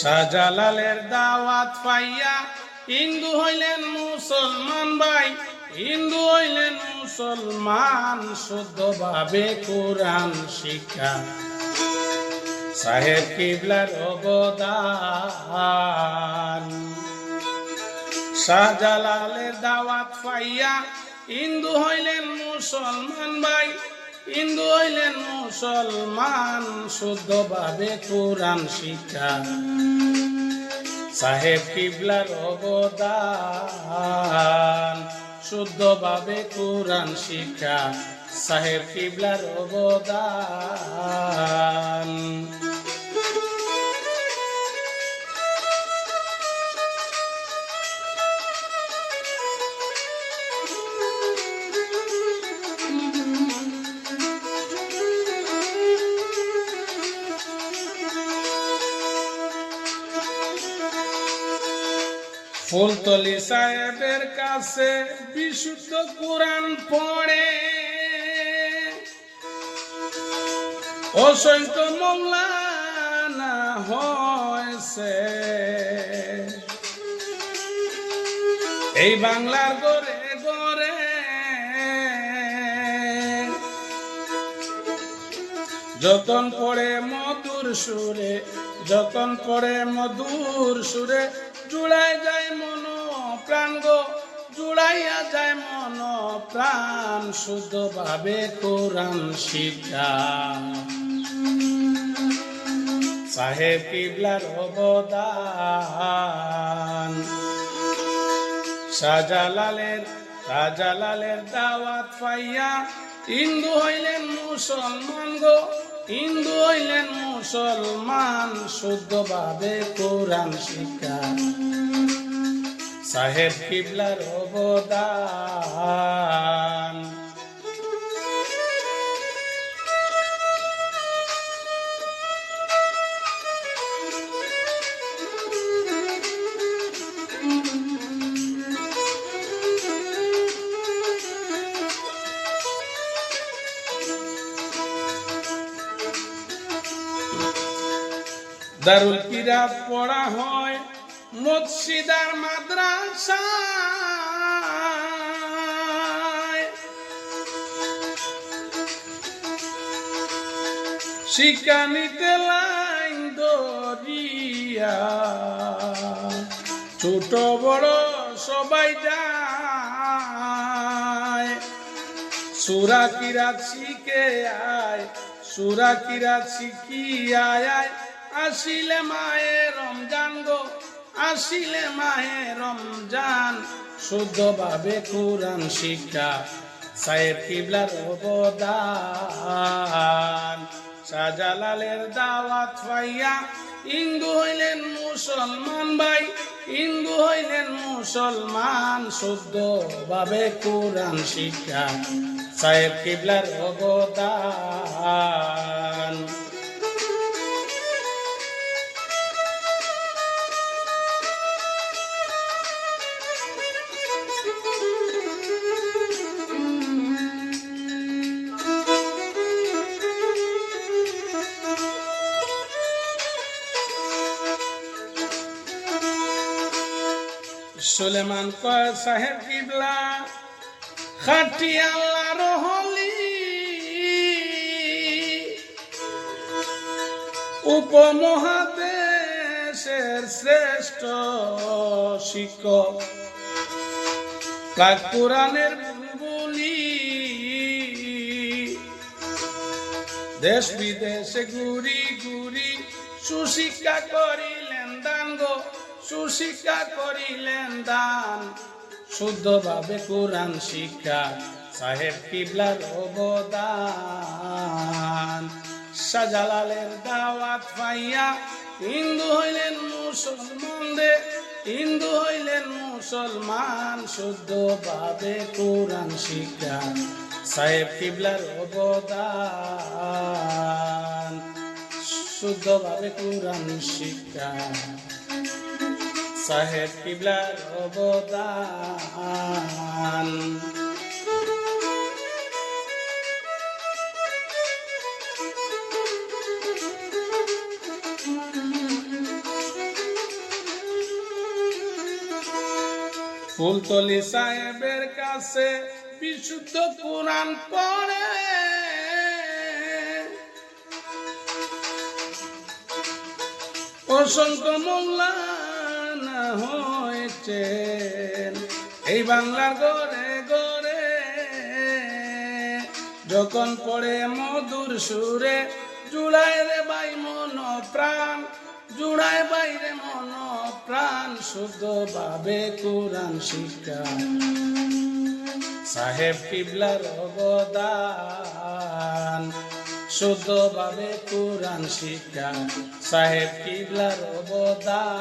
শাহজালালের দাওয়াত পাইয়া হিন্দু হইলেন মুসলমান ভাই, হিন্দু হইলেন মুসলমান, শুদ্ধভাবে কোরআন শিক্ষা সাহেব কিবলার অবদান। শাহজালালের দাওয়াত পাইয়া হিন্দু হইলেন মুসলমান ভাই, হিন্দু হইলেন মুসলমান, শুদ্ধভাবে কোরআন শিক্ষা সাহেব কিবলার অবদান। শুদ্ধভাবে কোরআন শিক্ষা সাহেব কিবলার অবদান। ফুলতলি সাহেবের কাছে বিশুদ্ধ কোরআন পড়ে অসংখ্য মৌলানা হয়েছে। এই বাংলার গড়ে গড়ে যতন পড়ে মধুর সুরে, যতন পড়ে মধুর সুরে, জুড়াই যায় মন প্রাণ গো, জুড়াইয়া যায় মন প্রাণ, শুদ্ধভাবে কোরআন শিক্ষা সাহেব কিবলার অবদান। শাহজালালের দাওয়াত পাইয়া হিন্দু হইলেন মুসলমান গো, হিন্দু হইলেন মুসলমান, শুদ্ধভাবে কোরআন শিক্ষা সাহেব কিবলার অবদান। দারুল কিরাত পড়া হয় মসজিদার মাদ্রাসায়, শিক্ষা নিতে লাইন দরিয়া, ছোট বড় সবাই যায়, সূরা কিরাত শিখে আয়, সূরা কিরাত শিখিয়া আয়, আসিলে মায়ে রমজান গো, আসিলে মায়ে রমজান, শুদ্ধভাবে কোরআন শিক্ষা সাহেব কিবলার অবদান। শাহজালালের দাওয়াত পাইয়া হিন্দু হইলেন মুসলমান ভাই, হিন্দু হইলেন মুসলমান, শুদ্ধভাবে কোরআন শিক্ষা সাহেব কিবলার অবদান। সুলেমান কয় সাহেব কিবলা খাটি আল্লাহর হলি, উপমহাদেশের শ্রেষ্ঠ শিক্ষক, পাক কোরআনের বুলি, দেশ বিদেশে ঘুরি ঘুরি সুশিক্ষা করিলেন দান গো, সুশিক্ষা করিলেন দান, শুদ্ধভাবে কোরআন শিক্ষা সাহেব কিবলার অবদান। শাহজালালের দাওয়াত পাইয়া হিন্দু হইলেন মুসলমান, হিন্দু হইলেন মুসলমান, শুদ্ধভাবে কোরআন শিক্ষা সাহেব কিবলার অবদান। শুদ্ধভাবে কোরআন শিক্ষা সাহেব কিবলার অবদান। ফুলতলি সাহেবের কাছে বিশুদ্ধ কোরআন পড়ে, অসংখ্য মৌলানা হয়েছেন এই বাংলার গড়ে গড়ে। যখন পড়ে মধুর সুরে জুড়ায় রে ভাই মন প্রাণ, জুড়ায় বাইরে মন প্রাণ, শুদ্ধ ভাবে কোরআন শিক্ষা সাহেব কিবলার অবদান। শুদ্ধ ভাবে কোরআন শিক্ষা সাহেব কিবলার অবদান।